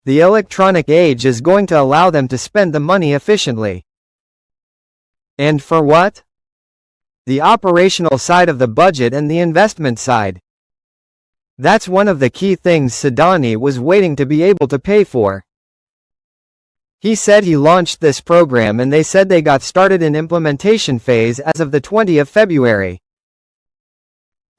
The electronic age is going to allow them to spend the money efficiently. And for what? The operational side of the budget and the investment side. That's one of the key things Sadani was waiting to be able to pay for. He said he launched this program and they said they got started in implementation phase as of the 20th of February.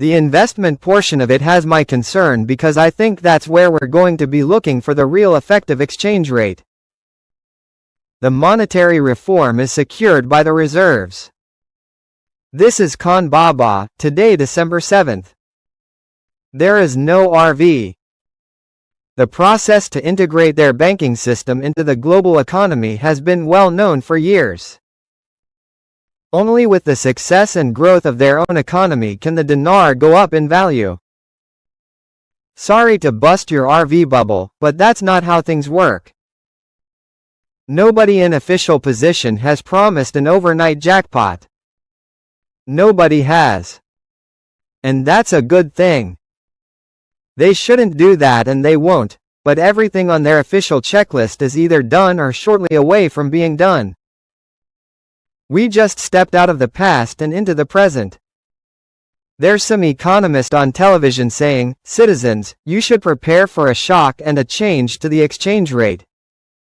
The investment portion of it has my concern because I think that's where we're going to be looking for the real effective exchange rate. The monetary reform is secured by the reserves. This is Khan Baba, today December 7th. There is no RV. The process to integrate their banking system into the global economy has been well known for years. Only with the success and growth of their own economy can the dinar go up in value. Sorry to bust your RV bubble, but that's not how things work. Nobody in official position has promised an overnight jackpot. Nobody has. And that's a good thing. They shouldn't do that and they won't, but everything on their official checklist is either done or shortly away from being done. We just stepped out of the past and into the present. There's some economist on television saying, "Citizens, you should prepare for a shock and a change to the exchange rate."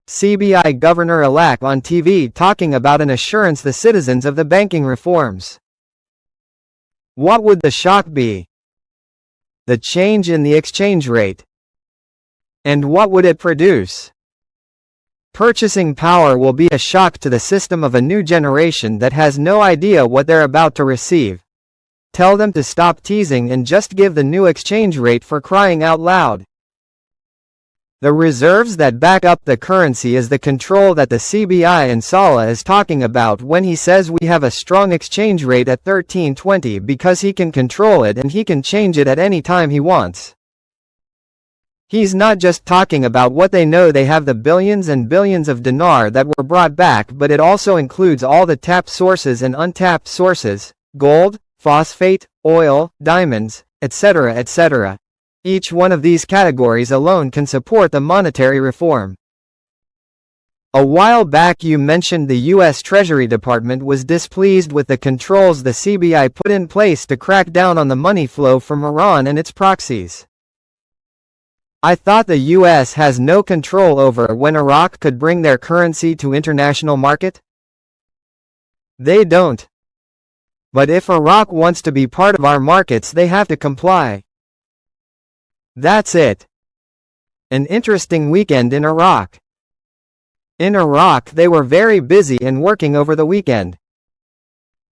CBI Governor-elect on TV talking about an assurance the citizens of the banking reforms. What would the shock be? The change in the exchange rate. And what would it produce? Purchasing power will be a shock to the system of a new generation that has no idea what they're about to receive. Tell them to stop teasing and just give the new exchange rate, for crying out loud. The reserves that back up the currency is the control that the CBI and Saleh is talking about when he says we have a strong exchange rate at 1320 because he can control it and he can change it at any time he wants. He's not just talking about what they know they have, the billions and billions of dinar that were brought back, but it also includes all the tapped sources and untapped sources, gold, phosphate, oil, diamonds, etc., etc. Each one of these categories alone can support the monetary reform. A while back you mentioned the U.S. Treasury Department was displeased with the controls the CBI put in place to crack down on the money flow from Iran and its proxies. I thought the U.S. has no control over when Iraq could bring their currency to international market? They don't. But if Iraq wants to be part of our markets, they have to comply. That's it. An interesting weekend in Iraq. In Iraq they were very busy and working over the weekend.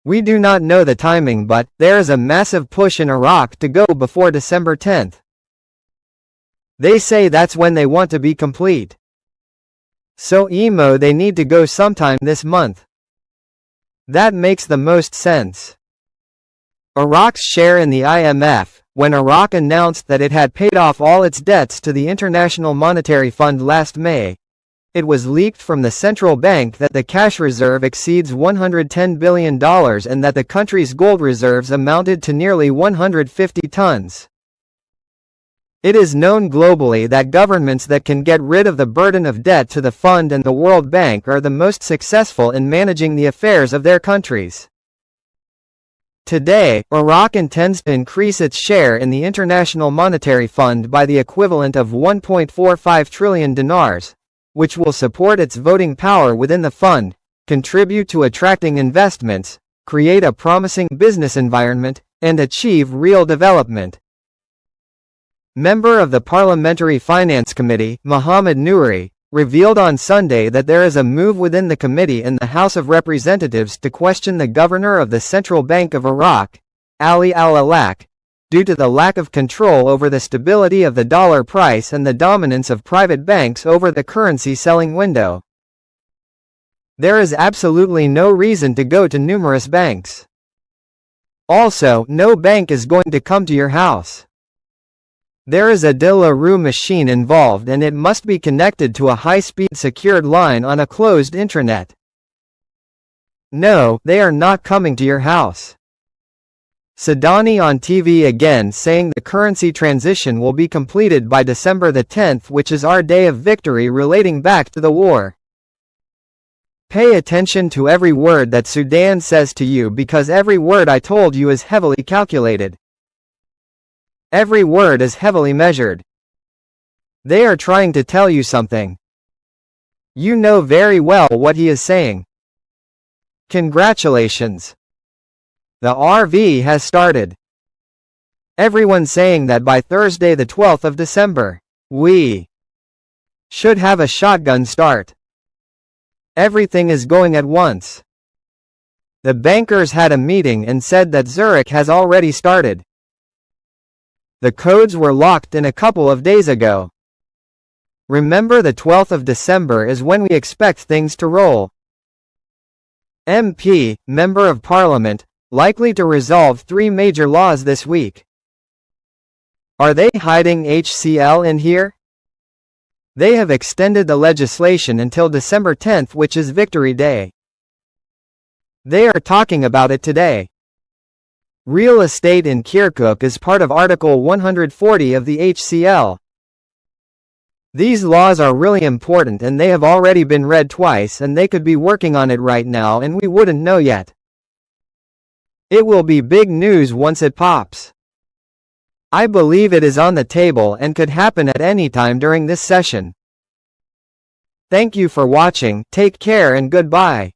We do not know the timing, but there is a massive push in Iraq to go before December 10th. They say that's when they want to be complete. So they need to go sometime this month. That makes the most sense. Iraq's share in the IMF, when Iraq announced that it had paid off all its debts to the International Monetary Fund last May, it was leaked from the central bank that the cash reserve exceeds $110 billion and that the country's gold reserves amounted to nearly 150 tons. It is known globally that governments that can get rid of the burden of debt to the fund and the World Bank are the most successful in managing the affairs of their countries. Today, Iraq intends to increase its share in the International Monetary Fund by the equivalent of 1.45 trillion dinars, which will support its voting power within the fund, contribute to attracting investments, create a promising business environment, and achieve real development. Member of the Parliamentary Finance Committee, Mohammed Nouri, revealed on Sunday that there is a move within the committee in the House of Representatives to question the governor of the Central Bank of Iraq, Ali al-Awlaq, due to the lack of control over the stability of the dollar price and the dominance of private banks over the currency selling window. There is absolutely no reason to go to numerous banks. Also, no bank is going to come to your house. There is a de la Rue machine involved and it must be connected to a high-speed secured line on a closed intranet. No, they are not coming to your house. Sadani on TV again saying the currency transition will be completed by December the 10th, which is our day of victory relating back to the war. Pay attention to every word that Sudan says to you, because every word I told you is heavily calculated. Every word is heavily measured. They are trying to tell you something. You know very well what he is saying. Congratulations. The RV has started. Everyone saying that by Thursday the 12th of December, we should have a shotgun start. Everything is going at once. The bankers had a meeting and said that Zurich has already started. The codes were locked in a couple of days ago. Remember, the 12th of December is when we expect things to roll. MP, Member of Parliament, likely to resolve 3 major laws this week. Are they hiding HCL in here? They have extended the legislation until December 10th, which is Victory Day. They are talking about it today. Real estate in Kirkuk is part of Article 140 of the HCL. These laws are really important and they have already been read twice, and they could be working on it right now and we wouldn't know yet. It will be big news once it pops. I believe it is on the table and could happen at any time during this session. Thank you for watching, take care and goodbye.